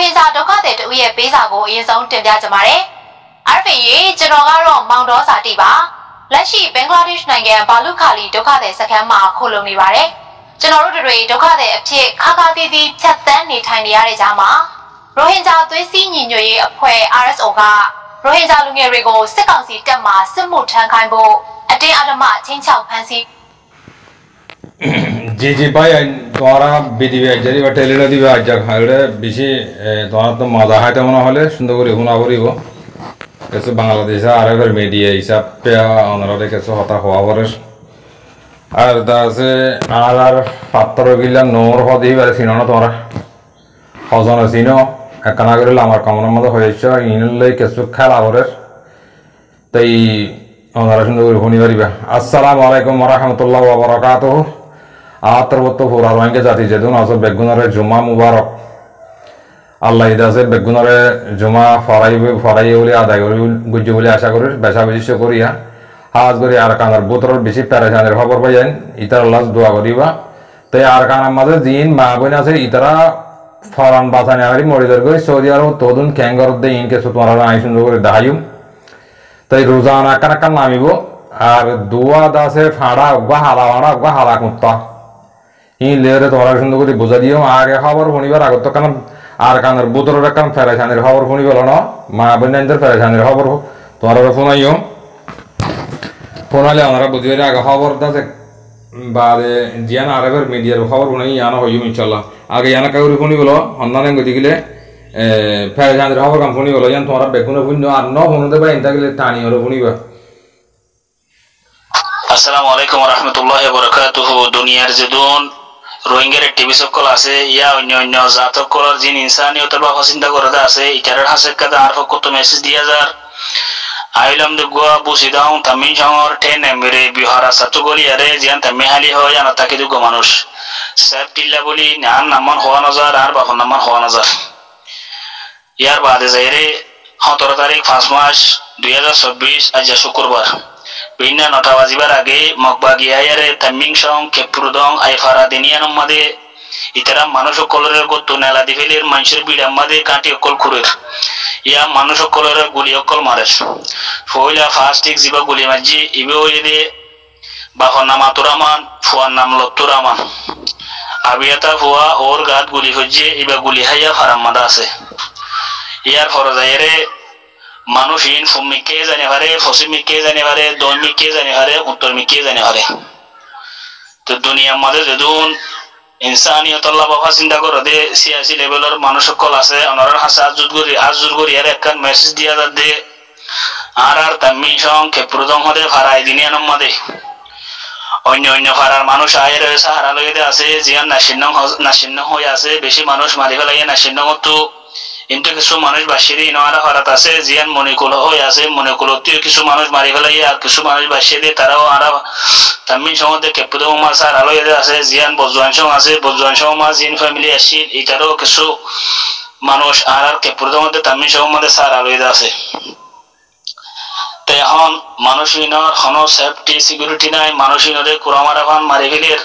ဟင်ဂျာဒုက္ခသည်တို့ရဲ့ပေးစာကိုအရင်ဆုံးတင်ပြကြပါမယ်။ RFA ကျွန်တော်ကတော့မောင်တော်စာတီပါ။လက်ရှိဘင်္ဂလားဒေ့ရှ်နိုင်ငံဘာလုခါလီဒုက္ခသည်စခန်းမှာခိုလုံနေပါတယ်။ကျွန်တော်တို့တွေဒုက္ခသည်အဖြစ်ခါခါတီးတီးဖြတ်တန်းနေထိုင်နေရတဲ့ကြားမှာရိုဟင်ဂျာသွေးစည်းညီညွတ်ရေးအဖွဲ့ RSO ကရိုဟင်ဂျာလူငယ်တွေကိုစစ်ကောင်စီတပ်မှစစ်မှုထမ်းခိုင်းဖို့အတင်းအဓမ္မချင်းချောက်ဖမ်းဆီးजी भाई द्वारा BDB জারি বা টেলিলা দিবা যা খাইলে বেশি দ্বারা তো মজা হয় তেমন হলে সুন্দর করে হুনা করিব কিছু বাংলাদেশে আরবের মিডিয়া হিসাব ওনারা কিছু হতা হওয়া পরে আর দাসে আর পাত্র গিলা নোর হদি বারে সিনো তোমরা হজন সিনো একনা করে আমার কামনার মতো হয়েছে ইনলে কিছু খেলা পরে তাই ওনারা সুন্দর করে হুনি পারিবা আসসালামু আলাইকুম ওয়া রাহমাতুল্লাহি ওয়া বারাকাতুহু আতরবত ফুরারওয়াঙ্গে জাতি যেদুন আসল বেগুনারে জুমা মুবারক আল্লাহ ইদাসে বেগুনারে জুমা ফরাই বলে আদায় করি গুজ্জু বলে আশা করি বেশা বেশি করিয়া হাজ করি আর কানার বোতরের বেশি প্যারেশানের খবর পাইয়েন ইতার আল্লাহ দোয়া করিবা তাই আর কানার মাঝে জিন মা বোন আছে ইতারা ফরান বাঁচানি আগারি মরিদার করে সৌদি আরব তদুন ক্যাঙ্গর দে ইনকে তোমার আই সুন্দর করে দাহাইম তাই রোজানা কানাকান নামিব আর দোয়া দাসে ফাড়া বা হালা ফাড়া বা হালা কুত্তা ই লেরে তোরা সুন্দর করে বোঝা দিও আগে খবর শুনিবার আগত কারণ আর কানের বোতলের কারণ ফেরেশানির খবর শুনি বলো না মা বোনদের ফেরেশানির খবর তোরা শোনাইও ফোনালে ওনারা বুঝিয়ে আগে খবর দাসে বাদে জিয়ান আরবের মিডিয়ার খবর শুনাই ইয়ানো হইম ইনশাল্লাহ আগে ইয়ানা কাউরি শুনি বলো অন্যান্য গতি গেলে ফেরেশানির খবর কাম শুনি বলো ইয়ান তোরা বেকুনে শুনি আর ন শুনতে পাই ইনতা গেলে টানি হলো শুনিবা আসসালামু আলাইকুম ওয়া রাহমাতুল্লাহি ওয়া বারাকাতুহু দুনিয়ার জেদুন রোহিঙ্গার টিভি সকল আছে ইয়া অন্য অন্য জাতকলর জিন ইনসানিয়তের বাবা চিন্তা করতে আছে ইটারের হাসে কাদা আর কত মেসেজ দিয়া যার আইলাম দুগা বুসিদাও তামিন শহর টেন এমরে বিহারা সাতুগলি আরে জিয়ান তামিহালি হয় না তাকে দুগা মানুষ সব টিল্লা বলি নাম নামান হওয়া নজার আর বাবা নামান হওয়া নজার ইয়ার বাদে যাইরে 17 তারিখ 5 মাস 2024 আজ শুক্রবার বিনা 9টা বাজিবার আগে মকবা গিয়ারে তামিং সং কেপুরদং আইফারা দিনিয়ান মধ্যে ইতারা মানুষ কলরের গত নেলা দিফেলের মানুষের বিড়ার মধ্যে কাটি অকল খুরের ইয়া মানুষ কলরের গুলি অকল মারে ফইলা ফাস্টিক জিবা গুলি মাজি ইবে ওইদে বাহর নাম আতুরামান ফুয়ার নাম লত্তুরামান আবিয়াতা ফুয়া ওর গাত গুলি হজ্জে ইবা গুলি হাইয়া ফারাম মাদা আছে ইয়ার ফরজাইরে মানুষহীন ফুমি কে জানে পারে ফসিমি কে জানে পারে দমি কে জানে পারে উত্তরমি কে জানে পারে তো দুনিয়ার মাঝে যদুন ইনসানিয়ত আল্লাহ বাবা চিন্তা করে দে সিয়াসি লেভেলের মানুষ সকল আছে ওনার হাসে আজুর করি আর একখান মেসেজ দিয়া দে আর তামিন সং ক্ষেপ্রদং হতে ভাড়াই দিনিয়ান মাঝে অন্য অন্য ভাড়ার মানুষ আয় রয়েছে হারা লইতে আছে জিয়ান নাসিন্ন হয়ে আছে বেশি মানুষ মারি ফেলাইয়া নাসিন্ন তো কিন্তু কিছু মানুষ বাসিয়ে দিয়ে ইনারা হরাত আছে জিয়ান মনিকুল হয়ে আছে মনিকুলতেও কিছু মানুষ মারি ফেলাই আর কিছু মানুষ বাসিয়ে দিয়ে তারাও আরা তামিন সমাজে কেপুদে উমার সার আলো আছে জিয়ান বজওয়ান সং আছে বজওয়ান সমাজ জিন ফ্যামিলি আসিল এটারও কিছু মানুষ আর কেপুদের মধ্যে তামিন সমাজে সার আলো আছে তাই এখন মানুষহীনর কোনো সেফটি সিকিউরিটি নাই মানুষহীনরে কুরামারা ভান মারি ফেলের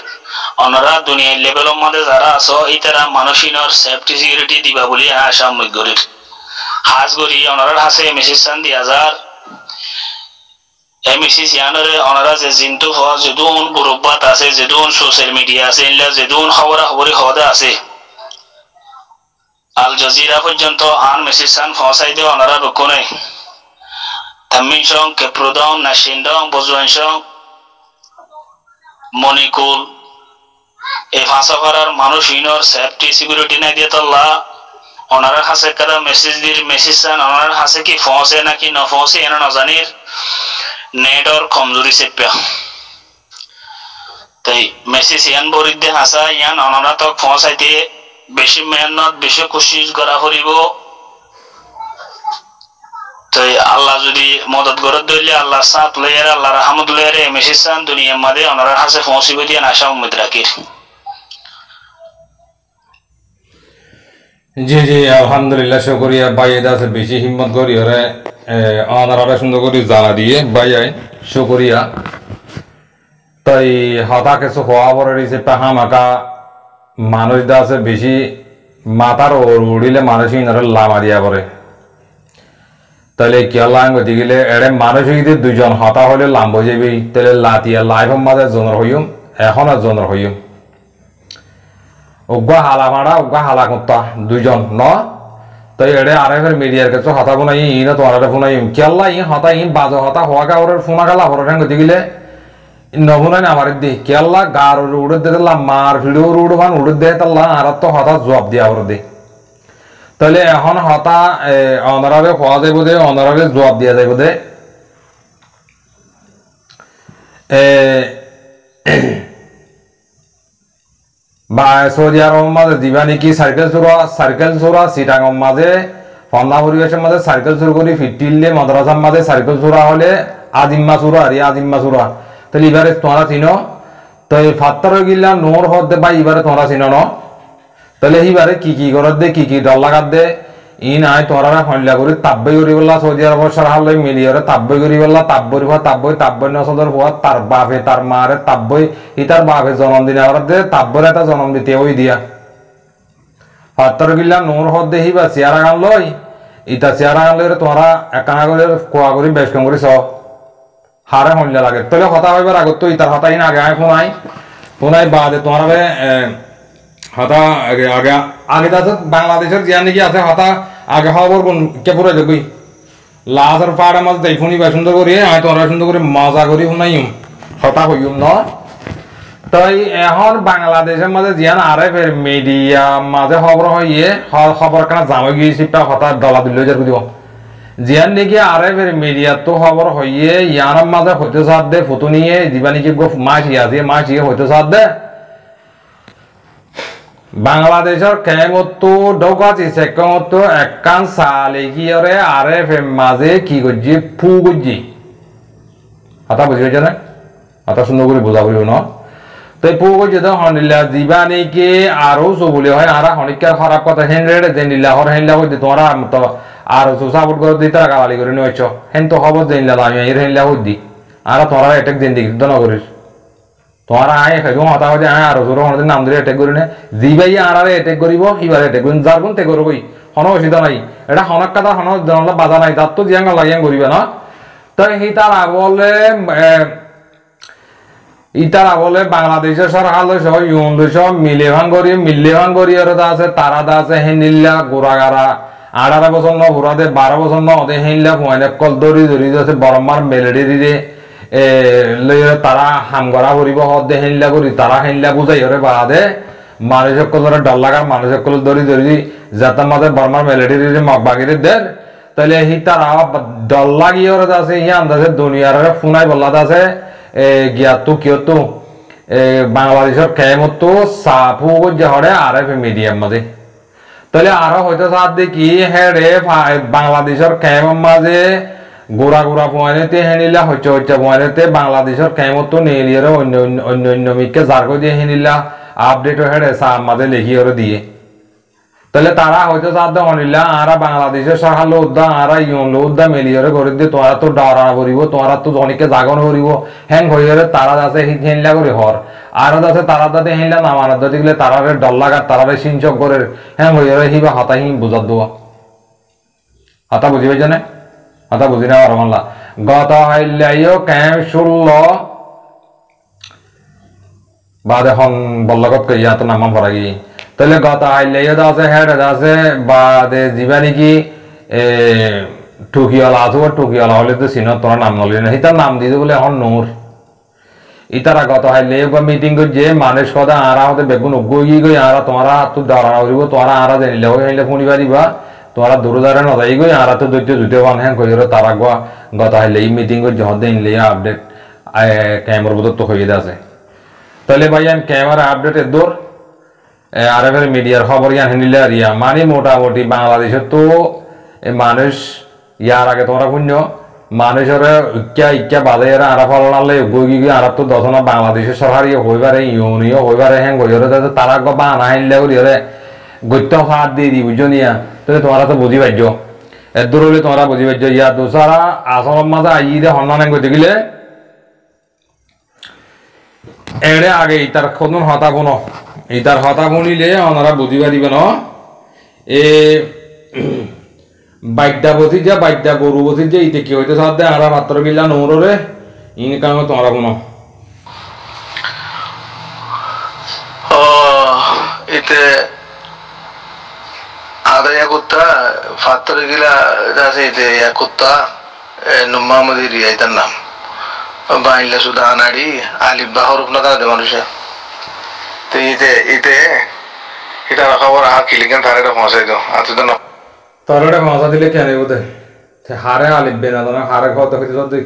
ওনারা দুনিয়ার লেভেলের মধ্যে যারা আছো এই তারা মানুষহীনর সেফটি সিকিউরিটি দিবা বলি আশা মধ্যগরির হাজ গরি ওনার হাসে মেসেজ সান দিয়া যার এই মেসেজ ইয়ানরে ওনারা যে জিন্তু হওয়া যেদুন গ্রুপবাত আছে যেদুন সোশ্যাল মিডিয়া আছে ইনলা যেদুন খবরাখবরি হওয়া আছে আল জাজিরা পর্যন্ত আন মেসেজ সান পৌঁছাই দিয়ে ওনারা বেকুনে তামিন সং কেপ্রদং নাসিন্দং বজওয়ান সং মনিকুল এই ফাঁসাফারার মানুষহীনর সেফটি সিকিউরিটি নাই দিয়ে তোল্লা ওনারা হাসে কারা মেসেজ দিয়ে মেসেজ চান ওনার হাসে কি পৌঁছে নাকি না পৌঁছে এনে না জানির নেটর কমজোরি চেপিয়া তাই মেসেজ ইয়ান বরিদ দিয়ে হাসা ইয়ান ওনারা তো পৌঁছাইতে বেশি মেহনত বেশি কোশিশ করা করিব তাই আল্লাহ যদি মদত করে দিলে আল্লাহ সাথ লইয়ার আল্লাহ রহমত লইয়ার মেসেজ চান দুনিয়ার মাঝে ওনারা হাসে পৌঁছিব দিয়ে আশা উম্মত রাখির জি জি আলহামদুলিল্লাহ শুকরিয়া ভাই দাস বেশি হিম্মত করি ওরে ওনারা সুন্দর করে জানা দিয়ে ভাই শুকরিয়া তাই হতা কিছু হওয়া পরে রয়েছে পাহামাকা মানুষ দাসে বেশি মাথার উড়িলে মানুষ ইনারে লামা দিয়া পড়ে তাহলে কেলা গতি গেলে এড়ে মানুষ যদি দুজন হতা হলে লাম্ব যাবি তাহলে লাতিয়া লাইফের মাঝে জনের হইম এখন আর জনের হইম উগ্গা হালা মারা উগ্গা হালা কুত্তা দুজন ন তাই এড়ে আরেফের মিডিয়ার কাছে হতা ফোনাই ইনা তোমার ফোনাই কেলা ই হতা ই বাজে হতা হওয়া কাউরের ফোনা গেলা ভরটা গতি গেলে নফুনাই আমার দি কেলা গার উড়ে দে মার ভিডিও উড়বান উড়ে দে তাল্লা আর তো হতা জবাব দিয়া ওর দে তাহলে এখন হতা অনারারে হওয়া যাইব দে অনারারে জবাব দিয়া যাইব দে বা সৌদি আরব মাঝে দিবা নাকি সার্কেল চোরা সিটাঙর মাঝে ফন্না পরিবেশের মাঝে সার্কেল চোর করি ফিটিলে মাদ্রাসার মাঝে সার্কেল চোরা হলে আজিম্মা চোরা আর আজিম্মা চোরা তাহলে এবারে তোমরা চিনো তো এই ফাত্তার গিলা নোর হতে বা এবারে তোমরা চিনো ন তাহলে এইবারে কি করার দে কি ডর লাগার দে ই নাই তোরা হল্লা করি তাব্বই করি বললা সৌদি আরব সারাল মিলিয়ে তাব্বই করি বললা তাব্বই নসদর হওয়া তার বাপে তার মারে তাব্বই ই তার বাপে জন্মদিন আবার দে তাব্বর এটা জন্ম দিতে ওই দিয়া ফাত্তার গিলা নোর হত দেহি বা চেয়ারা গান লই ইটা চেয়ারা গান লই তোরা একানা করে কোয়া করি বেশ কম করি স হারে হল্লা লাগে তাহলে হতা হইবার আগত তো ইতার হতা ইন আগে ফোনাই বাদে তোমার হতা আগে আগে আগে তো বাংলাদেশের জিয়া নাকি আছে হতা আগে হবার কোন কে পুরো দেখবি লাজের পাড়ে মাঝে দেই ফোনি বা সুন্দর করি আমি তোরা সুন্দর করে মজা করি ফোনাইম হতা হইম ন তাই এখন বাংলাদেশের মাঝে জিয়ান আরে ফের মিডিয়া মাঝে খবর হইয়ে খবর কেন জামাই গিয়েছি হতা ডলা দিল যার দিব জিয়ান নাকি আরে ফের মিডিয়া তো খবর হইয়ে ইয়ার মাঝে হইতে সাথ দে ফটো নিয়ে দিবা নাকি মাছি আছে মাছি হইতে সাথ দে বাংলাদেশের কেমত ঢোকাছি সেকমত একান সালে গিয়ে আরে ফের মাঝে কি করছি ফু করছি কথা বুঝি পেয়েছে না কথা সুন্দর করে বোঝা করিব ন তো ফু করছি তো হনিলা দিবা নাকি আরো চবুলি হয় আর হনিকার খারাপ কথা হেন রে যে নিলা হর হেনলা হইতে তোমরা তো আর সাপোর্ট করে দিতে গালালি করে নিয়েছ হেন তো খবর দিলা আমি এর হেনলা হই দি আর তোমরা এটাক দিন দিক তো না করিস তোমরা আয় খাইব হতা হতে আয় আর জোর হতে নাম ধরে অ্যাটাক করি না জিবাই আর অ্যাটাক করিব এবার অ্যাটাক করিন যার কোন তে করবই কোনো অসুবিধা নাই এটা হনক কথা হন জনলা বাধা নাই তার তো জিয়াঙ্গা লাগিয়াং করিবে না তো হিতারা বলে বাংলাদেশের সরকার সহ ইউন সব মিলেভান করি আর আছে তারা দা আছে হেনিল্লা গোড়াগারা 18 বছর ন ঘোরাতে 12 বছর ন ওদের হেনিল্লা ফোনে কল দড়ি আছে বরমার মেলেডি দিদি তারা হামগড়া করিব হদে হেনলা করি তারা হেনলা বুঝাই হরে বাদে মানুষ সকলের ডর লাগা মানুষ সকল ধরি যাতে মাঝে বর্মার মেলেডি বাগিরে দের তাহলে হি তারা ডর লাগি হরে আছে ই আন্দাজে দুনিয়ার ফোনাই বললাত আছে গিয়াতো কিয়তো বাংলাদেশের কেমত সাফু যে হরে আর এফ মিডিয়ার মাঝে তাহলে আরো হয়তো সাথ দেখি হেরে বাংলাদেশের কেমন মাঝে গোড়া পয়েন্টে হেনিলা হচ্ছে পয়েন্টে বাংলাদেশের কেমত নেলিয়ার অন্য মিকে জার্গো দিয়ে হেনিলা আপডেট হেডে মাঝে লেখি ওরে দিয়ে তাহলে তারা হয়তো চার অনিলা আরা বাংলাদেশের সরকার লোদ্দা আরা ইয়ন লোদ্দা মেলিয়রে করে দিয়ে তোরা তো ডরানা করিব তোরা তো অনেকে জাগন করিব হ্যাং হইরে তারা আছে হেনলা করে হর আর আছে তারা দাতে হেনলা নামানা দাতে গেলে তারারে ডর লাগা তারারে সিঞ্চক করে হ্যাং হইরে হিবা হতাহি বুঝাত দেওয়া হতা বুঝি পাইছে না কথা বুঝি না আর মানলা গত হাইলাইও ক্যাম 16 বাদে হন বল্লগত কে ইয়াত নাম পড়া গি তাহলে গত হাইলাইও আছে হেড আছে বাদে জীবানি কি টুকিয়ালা হলে তো সিনো তোরা নাম নলি না হিতার নাম দিতে বলে এখন নূর ইতারা গত হাইলাইও বা মিটিং কর যে মানুষ কথা আরা হতে বেগুন গই গই আরা তোমরা তো দাঁড়ানো করিব তোমরা আরা জানিলে হইলে ফোনি পারিবা তোমরা দূরদারে নদাই গই আর তো দৈত্য জুতে বান হ্যাঁ কইরো তারা গত হাইলে এই মিটিং কর যখন দিন লিয়া আপডেট ক্যামেরা বদল তো হয়ে আছে তাহলে ভাই আমি ক্যামেরা আপডেটের দূর আর এবার মিডিয়ার খবর ইয়ান হেনিলে আর ইয়া মানে মোটামুটি বাংলাদেশের তো মানুষ ইয়ার আগে তোমরা পুণ্য মানুষের ইচ্ছা বাজারে আরা ফলন আনলে গই আর তো দশনা বাংলাদেশের সরকারি হইবারে ইউনিও হইবারে হ্যাঁ কইরো তারা বানা হেনিলে করিরে গত্য হাত দিয়ে দি বুঝো নিয়া তাহলে তোমরা তো বুঝি পাইছ এর দূর হলে তোমরা বুঝি পাইছ ইয়া দোসারা আসলের মাঝে আই দে হন্নান করতে গেলে এড়ে আগে ইতার খোদন হতা বুনো ইতার হতা বুনিলে ওনারা বুঝিবা দিবে ন এ বাইকটা বসি যা বাইকটা গরু বসি যে ইতে কি হইতে সাথে আর মাত্র গিলা নোরে ইন কারণে তোমরা কোনো ইতে আদা ইয়াকুত্তা ফাত্তর গিলা যাচ্ছে ইতে ইয়াকুত্তা নুম্মামদি রিয়াইতার নাম বাইলে সুদা আনাড়ি আলিফ বা হরফ না কাঁদে মানুষে তো ইতে এটা খবর আর কিলিকেন তার এটা পৌঁছাই দাও আর তো না তোর এটা পৌঁছা দিলে কেন বোধ হারে আলিফ বেনা না হারে কত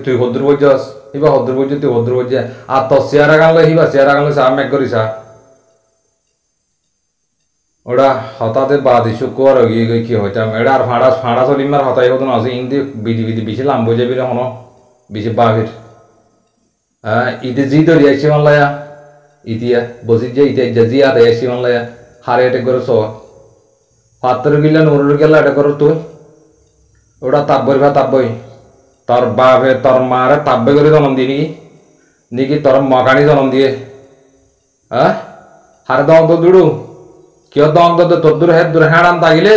তুই হদ্র বইছস ইবা হদ্র বইছ তুই হদ্র বইছ আর তো চেয়ারা গানলে হিবা চেয়ারা গানলে সা মেক করিস ওটা হঠাৎ বাদ শুক্রবার গিয়ে গিয়ে কি হইতাম এটা আর ফাঁড়া চলিমার হতাই হতো না আছে ইন্দি বিধি বেশি লাম্ব যাবি না হনো বেশি বাঘের ইতে জি ধরি আসছি মানলায়া ইতিয়া বসি যে ইতে জি আতে আসছি মানলায়া হারে এটা করে সো পাত্র গিলা নুরুর গেলা এটা করো তুই ওটা তাব্বই তাব্বই তোর বাপে তোর মারে তাব্বে করে জন্ম দিয়ে নাকি তোর মকানি জন্ম দিয়ে হ্যাঁ হারে দম তো দুড়ু কিয় দম তো তোর দূর হেদ দূর হ্যাঁ তাগিলে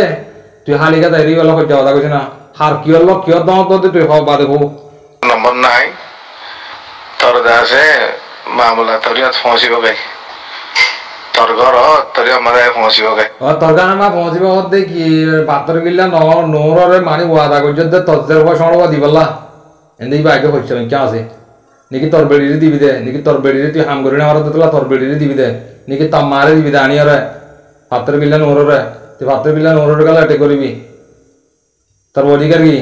তুই হালিকা তাই গেল হয়ে যাওয়া কইছি না হার কি হলো কিয় দম তো তুই হওয়া বাদে হো নম্বর নাই তোর দাসে মামলা তোরিয়া পৌঁছিব গে তোর ঘর তোরিয়া আমাদের পৌঁছিব গে তোর গান মা পৌঁছিব হতে কি পাত্র গিলা নোরে মানি ওয়াদা করছে তোর সময় দিবলা এমনি বাইকে হচ্ছে কে আছে নাকি তোর বেড়িরে দিবি দে নাকি তোর বেড়িরে তুই হাম করি না আমার দিতলা তোর বেড়িরে দিবি দে নাকি তোর মারে দিবি দে আনিয়া রে পাত্র গিলা নোরে তুই পাত্র গিলা নোরে গেলে এটে করবি তোর অধিকার কি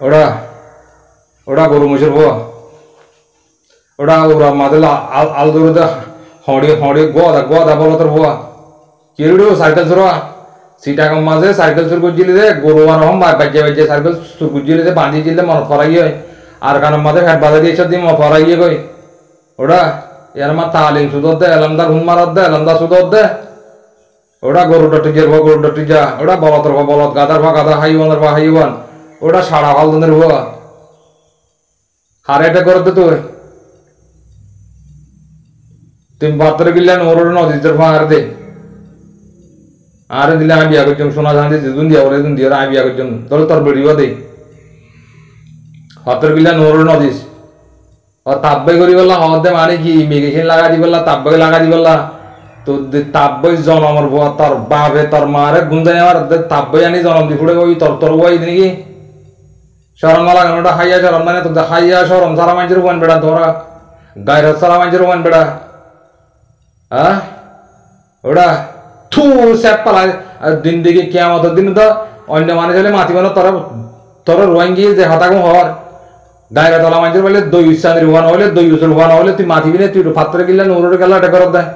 ওটা ওটা গরু মুসের ভুয়া ওটা ওরা মাদের আল দৌড়তে হড়ে গোদা বলো তোর ভুয়া কিরুড়ো সাইকেল চোরা সিটাকম মাঝে সাইকেল চুর করছিলি দে গরু আর হম বাজ্যে বাজ্যে সাইকেল চুর করছিলি দে বাঁধি দিলে মন ফরা গিয়ে আর কারণ মাঝে ফ্যাট বাজা দিয়ে দিয়ে মন ফরা গিয়ে কই ওটা এর মা তালিম সুদর দে এলামদার হুন মারত দে এলামদার সুদর দে ওটা গরু ডটি গরু ডটি যা ওটা বলতর বলত গাদার ভা গাদা হাইওয়ানের ভা হাইওয়ান ওটা সাড়া হালদনের ভুয়া হারে এটা করতে তুই বাত্র গিলেন ওর নদীর ভাঙার দে আরে দিলে আমি বিয়া করছি সোনা জানি দুদিন দিয়া ওরে দুদিন দিয়ে আমি বিয়া করছি তাহলে তোর বেড়িবা দে বাত্র গিলেন ওর নদীস আর তাব্বাই করি বললা হতে মানে কি মেঘেখিন লাগা দি বললা তাব্বাই লাগা দি বললা তো তাব্বাই জনমর ভুয়া তোর বাপে তোর মারে গুঞ্জাই আমার তাব্বাই আনি জনম দি ফুড়ে ওই তোর বই নাকি শরম না লাগানো ওটা হাইয়া শরম না তো হাইয়া শরম সারা মানুষের ওয়ান বেড়া তোরা গায়ের সারা মানুষের ওয়ান বেড়া হ্যাঁ ওটা থু স্যাপ পালা দিন দিকে কেমতের দিন তো অন্য মানুষ হলে মাতি মানে তোর রোয়ান গিয়ে যে হতাকম হওয়ার গায়ের তলা মানুষের বলে দই উচ্চানের রোয়ান হলে দই উচ্চের রোয়ান হলে তুই মাতিবি না তুই পাত্র গিলা নুরের গেলা এটা করত দেয়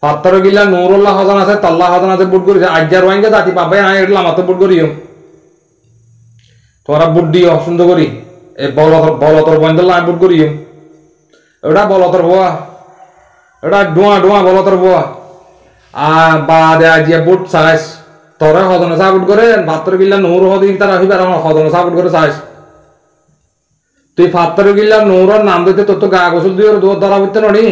পাত্র গিলা নুরুল্লাহ হজন আছে তল্লাহ হজন আছে বুট করেছে আজ্ঞা রোয়ানকে জাতি পাবে হ্যাঁ এটা আমার তো বুট করিও তোরা বুট দিও সুন্দর করি এই বলতর বন্ধ আমি বুট করিও ওটা বলতর হওয়া এটা ডুয়া বলতর হওয়া আর বাদে আজিয়া বুট চাইস তোরা হদনে সাপোর্ট করে পাত্র গিলা নৌর হদি তারা হইবার হদনে সাপোর্ট করে চাইস তুই পাত্র গিলা নৌরর নাম দিতে তোর তো গা গোসল দিয়ে দৌড় ধরা হইতে নড়ি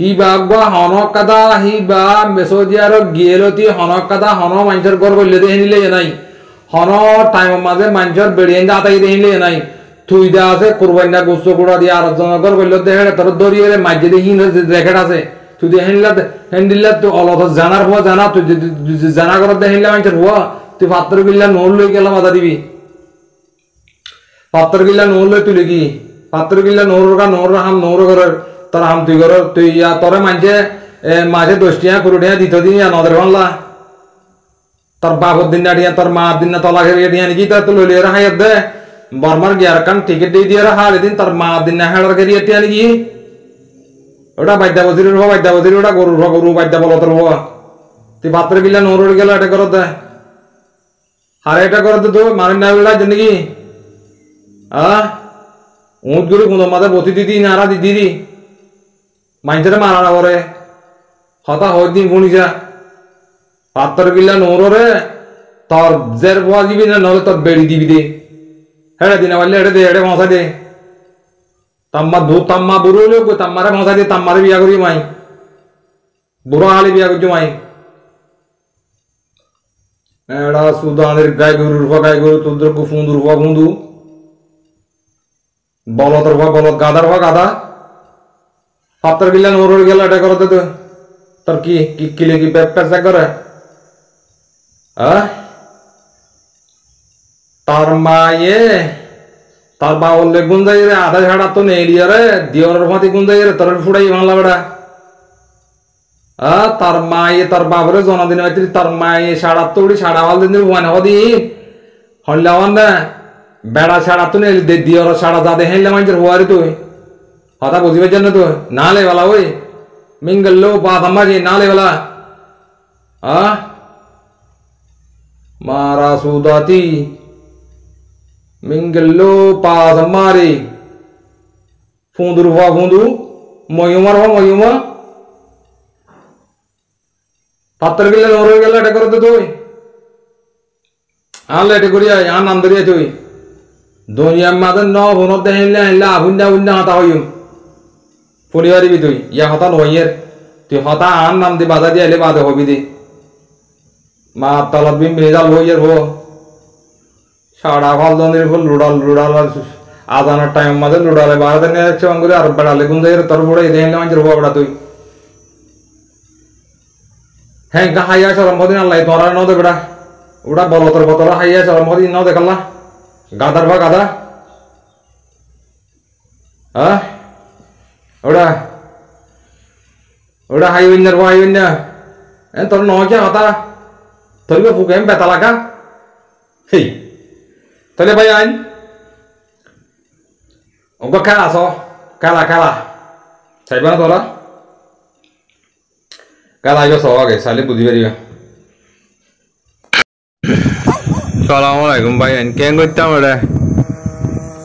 হিবা হনক কাদা হিবা মেসোদিয়ার গিয়েলতি হনক কাদা হন মানুষের গড় করলে দেখে নিলে নাই হন টাইমের মাঝে মানুষের বেড়িয়ে আতাই দেখে নিলে নাই তুই দে আছে কোরবাইনা গোস্ত কুড়া দিয়ে আর জনগর করলে দেখে তোর দরিয়ে মাঝে দেখি রেখেট আছে তুই হ্যান্ডিল্লা তুই অলথ জানার হওয়া জানা তুই জানা করার দেখলে মানুষের হওয়া তুই পাত্র গিল্লা নোর লই গেলাম আদা দিবি পাত্র গিল্লা নোর লই তুলে কি পাত্র গিল্লা নোর হাম নোর ঘরের তোর হাম তুই ঘর তুই তোরে মানছে মাঝে 10 টিয়া 15 টিয়া দিত দিন নদের বাংলা তোর বাপর দিন না তোর মার দিন না তলা ঘেরিয়ে দিয়ে নাকি তুই লইলে হাইয়ার দে বর্মার গিয়ার কান টিকিট দিয়ে হার দিন তোর মা দিন না হেড়ার ঘেরিয়ে টিয়া নাকি ওটা বাদ্যা বজিরের হওয়া বাদ্যা বজির ওটা গরু বাদ্যা বলতর হওয়া তুই পাত্র গিলা নোর গেল এটা করত দে হারে এটা করতে তো মারেন না বেড়া নাকি উঁট গরু কোনো মাথা বতি দিদি নারা দিদি মানুষের মারা না করে হতা হয় দিন শুনিছা পাত্র গিলা নোরে তোর জের পোয়া দিবি না নহলে তোর বেড়ি দিবি দে হেড়ে দিনা পারলে হেড়ে দে হেড়ে মশা দে তাম্মা বুড়ো হলেও তাম্মারে মশা দিয়ে তাম্মারে বিয়া করি মাই বুড়া হালি বিয়া করছো মাই এরা সুদানের গাই গরুর ফা গাই গরু তোদের ফুন্দুর ফা ফুন্দু বলতর ফা বলত গাদার ফা গাদা ফাত্তর গিলা নোর গেলা এটা করতে তো তোর কি কিলে কি পেঁচা করে তার মায়ে তার বাউলে গুঞ্জাই রে আধা ঝাড়া তো নেই রে দিওরের ফাঁতি গুঞ্জাই রে তোর ফুড়াই ভাঙলা বেড়া তার মায়ে তার বাবরে জন্মদিন হয়েছে তার মায়ে সাড়া তোড়ি সাড়া ভাল দিন ভুয়ান হদি হল্লাওয়ান না বেড়া সাড়া তো নেই দিওর সাড়া যা দেখে মানুষের হওয়ারি তুই হতা বুঝিবার জন্য তো না লে বেলা ওই মিঙ্গল বাদাম্বাজি না লে বেলা মারা সুদাতি মিঙ্গল্লো পাস মারি ফুঁদুর হওয়া ফুঁদু ময়ুমার হওয়া ময়ুমা পাত্তর গেলে নরে গেলে এটা করতে তুই আনলে এটা করি আন নাম ধরিয়া তুই দুনিয়ার মাঝে ন ভনত দেখলে আনলে আভুন্যা আভুন্যা হতা হইম পরিবারিবি তুই ইয়া হতা নইয়ের তুই হতা আন নাম দি বাধা দিয়ে এলে বাধা হবি দি মা তলত বি মেজাল হইয়ের হো সাড়া ভাল দনের ফুল লুড়াল আজানোর টাইম মাঝে লুড়ালে বাড়াতে নিয়ে যাচ্ছে অঙ্গুরে আর বেড়ালে গুঞ্জাই তোর ফুড়ে দেখলে মানুষের হওয়া বেড়া তুই হ্যাঁ গা হাইয়া সরম মদিন আল্লাহ তোরা ন দে বেড়া ওটা বলতর বতর হাইয়া সরম মদিন ন দেখাল্লা গাদার ভা গাদা ওটা ওটা হাইবিন্যার ভা হাইবিন্যা তোর নয় হতা তোর ফুকে বেতা লাগা হেই তাহলে ভাই আইন ওকে খেলা আস খেলা চাইবা না তোরা খেলা আইব সব আগে চাইলে বুঝি পারিবা সালামু আলাইকুম ভাই আইন কেন করতাম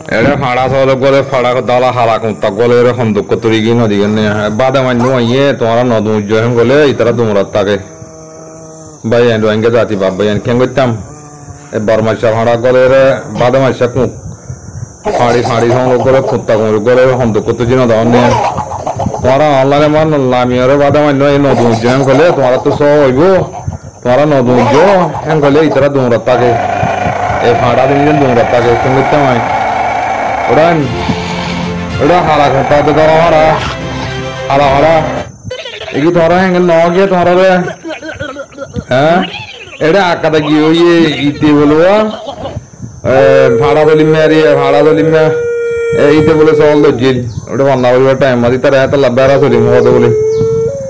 এটা ফাড়া সব গলে ফাড়া দালা হারা কুত্তা গলে এরকম দুঃখ তরি কি নদী কেন বাদে মান্য ইয়ে তোমার নদী উজ্জয়ন গলে ইতারা দুমরাত থাকে ভাই আইন রোহিঙ্গা জাতি বাপ ভাই আইন কেন করতাম বরমাশা ফাড়া গলে বাদে মাসা কুক ফাড়ি সংগ্রহ করে কুত্তা কুমড়ি গলে এরকম দুঃখ তো জিনা দেওয়ার নেই তোমার অনলাইনে মান লামিয়ারে বাদে মান্য এই নদী উজ্জয়ন গলে তোমার তো সব হইব তোমার নদী উজ্জয়ন গলে ইতারা দুমরাত থাকে এই ফাড়া দিন দুমরাত থাকে কেন করতাম আইন ওটা হারা করতে হবে তো হারা এগি তোরা হেঙ্গে ন গিয়ে তোরা রে হ্যাঁ এটা আকাটা গিয়ে ওই ইতে বলবো ভাড়া দলিমে ইতে বলে চল দর্জিল ওটা বান্না করিবার টাইম মাঝে তারা এত বেড়া চলিম হতে বলে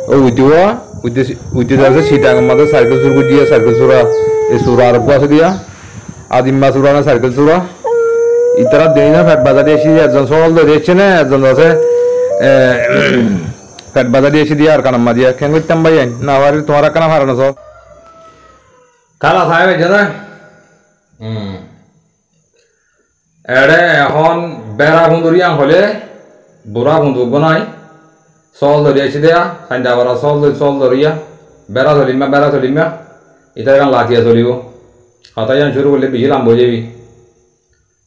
ও উইতে যাচ্ছে সিটাং মাঝে সাইকেল চুর দিয়ে সাইকেল চূড়া এই চূড়া আর আছে দিয়া আদিম্বা চূড়া না সাইকেল চূড়া ইতারা দেই না ফ্যাট বাজারে এসে একজন সরল দেখছে না একজন আছে ফ্যাট বাজারে এসে দিয়ে আর কানাম্মা দিয়া কেন করতাম ভাই না বাড়ি তোমার কানা হারানো সব কালা সাহেব জানা এড়ে এখন বেড়া বন্ধুরিয়া হলে বুড়া বন্ধু বনাই চল ধরিয়া এসে দেয়া সান্ডা বারা চল ধরিয়া বেড়া চলিমা ইতার কান লাঠিয়া চলিব হতাই শুরু করলে বেশি লাম্ব যাবি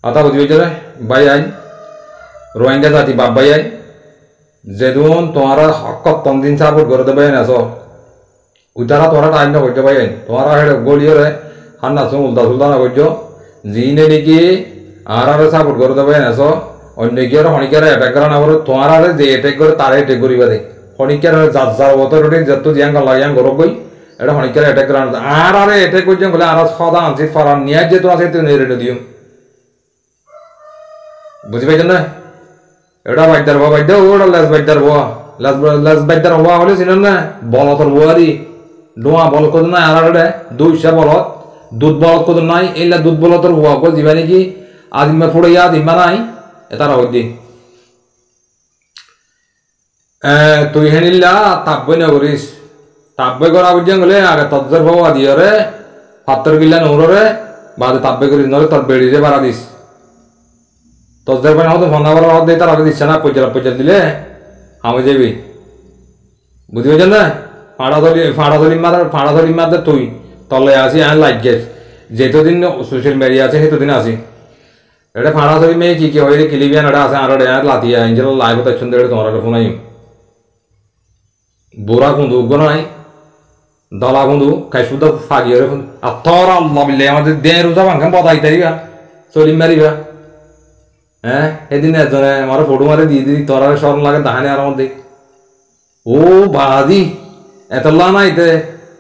আতা বুঝি হয়েছে ভাই আইন রোহিঙ্গা জাতি বাপ ভাই আইন যেদিন তোমারা কতম দিন সাপোর্ট করে দেবে আস উইতারা তোরা টাইম না করছো ভাই আইন তোমরা হেড গলিয়রে হান্না উল্টা সুলতা না করছো যিনি নাকি আর সাপোর্ট করে দেবে আস অন্য গিয়ে হনিকার অ্যাটাক করা না বলো তোমার যে অ্যাটাক করে তারা অ্যাটাক করিবা দে হনিকার যার বতর যত জিয়াং লাগিয়াং গরব গই এটা হনিকার অ্যাটাক করা আর অ্যাটাক করছেন বলে আর সদা আনছি ফারান নিয়ে যেহেতু আছে নেড়ে দিও বুঝি পাইছেন না এটা বাইদার হওয়া বাইদা ওটা লেস বাইদার হওয়া লেস বাইদার হওয়া হলে ছিলেন না বলতর হওয়ারি ডোয়া বল কত নাই আর দুইশা বলত দুধ বলত কত নাই এইলা দুধ বলতর হওয়া কো দিবা নাকি আদিমা ফুড়াইয়া দিবা নাই এটার হইদি তুই হেনিল্লা তাব্বই না করিস তাব্বই করা বুঝছেন গেলে আগে তজ্জর হওয়া দিয়ে রে পাত্তর গিল্লা নৌরে বাদে তাব্বই করিস নলে তোর বেড়িয়ে বাড়া দিস তজ্জর পানি হতো ভঙ্গা বড় হতে তার আগে দিচ্ছে না পয়সা দিলে আমি যাবি বুঝতে পারছেন না ফাড়া ধরি মারতে তুই তলে আসি আর লাইক গেছ যেতদিন সোশ্যাল মিডিয়া আছে সেতদিন আসি এটা ফাড়া ধরি মেয়ে কি হয়ে কিলিবিয়ান এটা আছে আর লাতিয়া ইঞ্জেল লাইভ তার সুন্দর তোমার phone I'm Bora kundu gonai dala kundu kaisuda fagiyore athora Allah bille amader den ruza bangam bata itariba solim mariba edin ejone amar photo mare diye di torar shorn lage dahane ar modde o baadi etalla na ite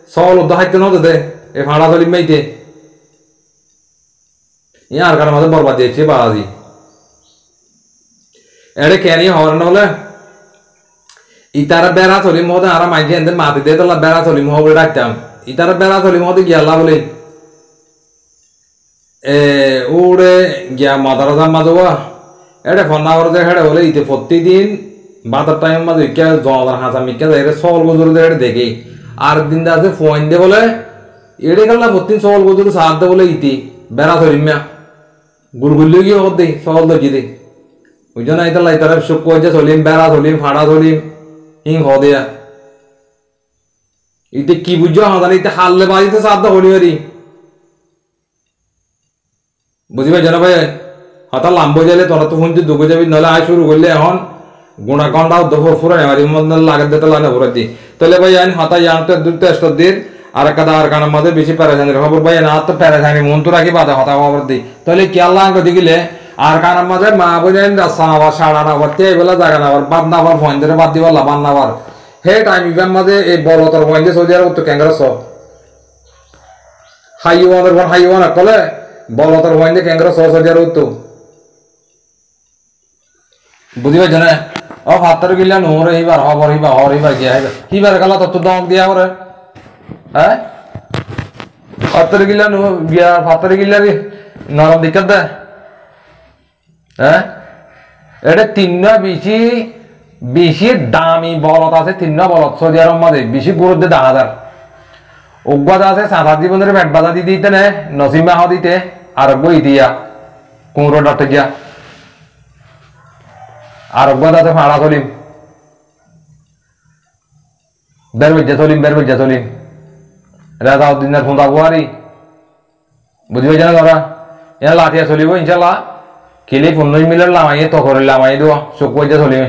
sol udahaite no de e phada solim maite yar kar made borbad diyeche baadi ere keni horn hole itara bera solim mode ara maige ende mati de tolla bera solim hobe raktam itara bera solim mode gyalla bole ude gya madaraja madowa ede fonna orde hede bole ite প্রতিদিন বাতার time মাঝে কে জলার হাসা মিকে যাইরে সল গজুর দে দেখি আর দিন দা আছে phone দে বলে এডে গল্লা প্রতিদিন সল গজুর সাথ দে বলে ইতি বেড়া ধরিমিয়া গুরগুল্লি কি হদে সল দে গিদে ওইজন আইতালা ইতারে শুক কইছে সলিম বেড়া সলিম ফাড়া সলিম হিং হদিয়া ইতে কি বুঝছো হাজার ইতে হাললে বাড়িতে সাথ দে হলি হরি বুঝিবে জানা ভাই হাতা লাম্বো যাইলে তোরা তো ফোন দুগো যাবি নলে আয় শুরু করলে এখন গুণা কন্ডা দফো ফুরাই মারি মন লাগে দিতে লাগে ভরে দি তাহলে ভাই আইন হাতা ইয়ানতে দুতে টেস্ট দির আর কাদা আর কানের মধ্যে বেশি প্যারাসানি খবর ভাই না তো প্যারাসানি মন তো রাখি বাদা হাতা খবর দি তাহলে কি আল্লাহ আঙ্গ দিগিলে আর কানের মধ্যে মা বলেন রাসা আবার সাড়া না আবার তে বেলা জায়গা না আবার বাদ না আবার ফোন ধরে বাদ দিবা লাবান না আবার হে টাইম ইভেন মধ্যে এই বড় তোর ফোন দিয়ে সৌদি আরব তো ক্যাঙ্গারস হাইওয়ান কলে বড় তোর ফোন দিয়ে ক্যাঙ্গারস সৌদি আরব তো বুঝিবে জানে ও ফাতর গিলা নোর এইবার হবর এইবার গিয়া হিবার গালা তো দম দিয়া করে হ্যাঁ ফাতর গিলা নো গিয়া ফাতর গিলা নরম দিকত দে হ্যাঁ এটা তিনটা বেশি দামি বলত আছে তিনটা বলত সৌদি আরব মাঝে বেশি গুরুত্ব দেখা যায় অজ্ঞতা আছে সাঁতার জীবনের পেট বাধা দিতে নে নসিমা হ দিতে আর বই দিয়া কুমড়ো ডাক্তার গিয়া আর অজ্ঞতা ফাড়া চলিম বের বজ্জা চলিম রাজাউদ্দিনের ফোন থাকবো বুঝবে জানা তোরা এরা লাঠিয়া চলিব ইনশাল্লাহ খেলে 15 মিনিট লামাইয়ে তো করে লামাই দেওয়া চোখ বজ্জা চলিবে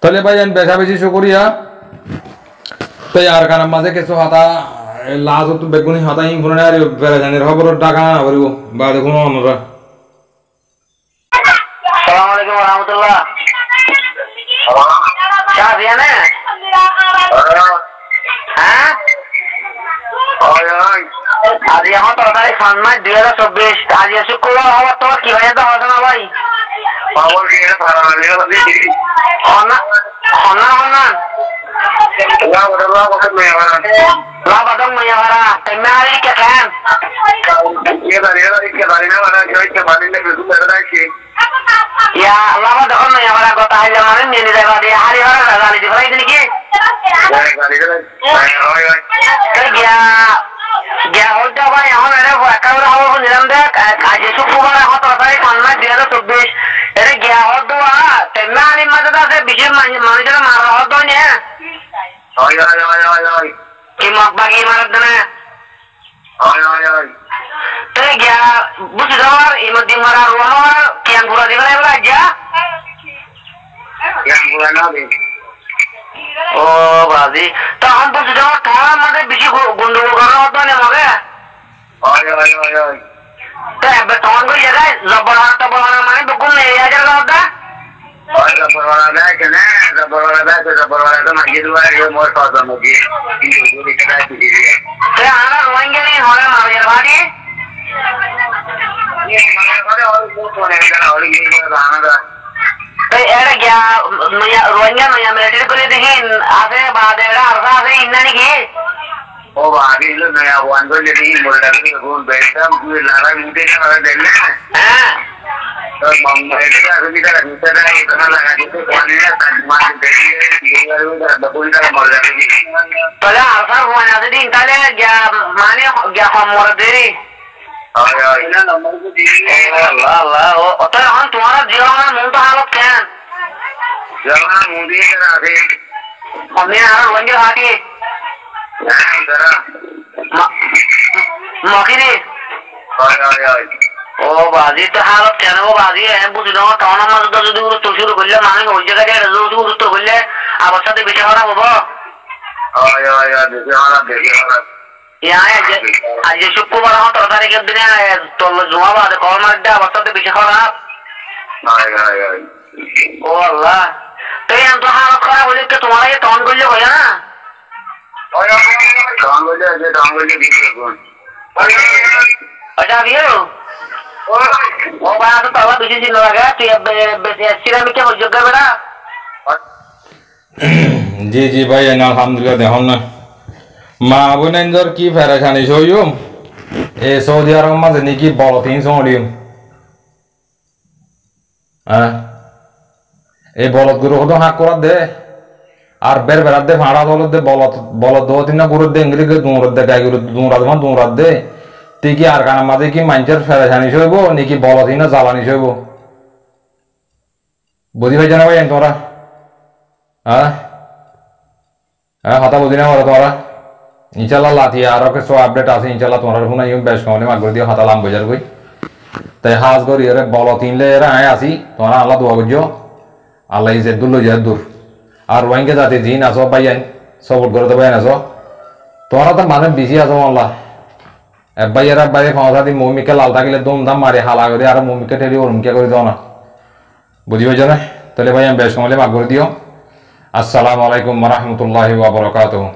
তাহলে ভাই বেশা বেশি শুকরিয়া তো আর কারণ মাঝে কিছু হাতা লাজ বেগুনি হাতা ইম ফোনে আর বেড়াজানের খবর টাকা না করিব বা দেখুন আমরা Assalamualaikum warahmatullah. Siapa dia nih? Hah? Oh ya. Aji yang motor dari Sanmai 2024. Aji syukur Allah tuh kibanyak tuh orang apa? Power dia parah dia lebih. Hona. Ya udah pakai mewah. Lah badong mewah. Temari kan? Iya dari mana kita balik lagi dulu lagi. Ya Allah mah dokon ya para kota aja mana nih di daerah dia hari orang kali di mana ini ki? Dia udah apa yang mana ada kalau orang pun dalam dah aja suku mana hot orang Sanmai 2024 ini dia udah tenang ni macam tu saya bising mana jalan marah hot tu ni. Oh ya. Kimak bagi mana tu na? Oh ya. Tapi dia bukan dawar, imut di marah ruang yang gula di mana aja? Yang gula nabi. Oh, berarti. Tahan bukan dawar, tahan mana bisi gundu karena apa ni maga? Oh ya. Tapi betul gue jaga, zabaran mana bukan ni aja kalau dah. Oh, zabaran dah kena, zabaran tu masih dua dia mau kau mungkin ini dulu kita di sini. Tapi anak ruang ni orang mana yang berarti? era क्या Rohingya नया military को लेते हैं आगे बाद era अर्धा आगे इन्ना नहीं किए ओ बाकी लो नया वन को लेते हैं बोल रहे हैं कौन बैठा मुझे लारा मुझे क्या लगा देना हाँ तो मम्मा ऐसे अभी तक दूसरा इतना लगा जिससे पानी ना तजमान देरी ये वाले का बबुल का मर जाएगी तो यार अर्धा हुआ ना तो दिन काले क्या माने क्या हम मर देरी इना नंबर को दीजिए अल्लाह ओ तो हम तुम्हारा जीवन में मुंह तो हालत क्या है जीवन मुंह दिए करा दे हमने यार वंजे हाथी नहीं करा मखिरी ओ बाजी तो हालत क्या है वो बाजी है बुझ लो टाउन में तो दूर तो शुरू कर ले माने हो जगह है दूर तो कर ले আমার সাথে বেশি খারাপ হবো আজ শুক্রবার আমার 13 তারিখের দিনে জমা বাদে কল মারটা আমার সাথে বেশি খারাপ ও আল্লাহ তো এত হালত খারাপ হলে তোমার টন করলে হয় না ওটা বিয়ে ও ভাই তো তালা বেশি দিন লাগে তুই সিরামিকে যোগ্য বেড়া জি জি ভাই আলহামদুলিল্লাহ দেখুন না মা বোনের কি ফেরাখানি সইম এ সৌদি আরব মাঝে নাকি বড় 300 ডিম হ্যাঁ এই বলদ গুরু কত হাঁক করার দে আর বের বেড়ার দে ভাড়া দলত দে বলদ বলদ দো তিন গুরুর দে ইংরেজি দৌড়াত দে গাই গুরু দৌড়াত দে তুই কি আর কানার মাঝে কি মানুষের ফেরাখানি সইব নাকি বলদ না জ্বালানি সইব বুঝি ভাই জানা ভাই তোমরা হ্যাঁ হ্যাঁ কথা বুঝি না ওরা তোমরা ইনশাল্লাহ লাথি আরো কিছু আপডেট আছে ইনশাল্লাহ তোমার ফোন আইম বেশ কমলে মাগ করে দিও হাতা লাম বাজার কই তাই হাজ করি এরে বলো তিনলে এরা আয় আসি তোমরা আল্লাহ দোয়া করছো আল্লাহ ইজে দুল লই যায় দূর আর ওয়াইকে যাতে জিন আসো বাইয়ান সাপোর্ট করে দেবেন আসো তোমরা তো মানে বেশি আসো আল্লাহ বাইয়েরা বাইরে ফাঁসা দি মমিকে লাল থাকিলে দম দাম মারে হালা করে আর মমিকে ঠেলি ওরমকে করে দাও না বুঝি পাইছো না তাহলে ভাই আমি বেশ কমলে মাগ করে দিও আসসালামু আলাইকুম ওয়া রাহমাতুল্লাহি ওয়া বারাকাতুহু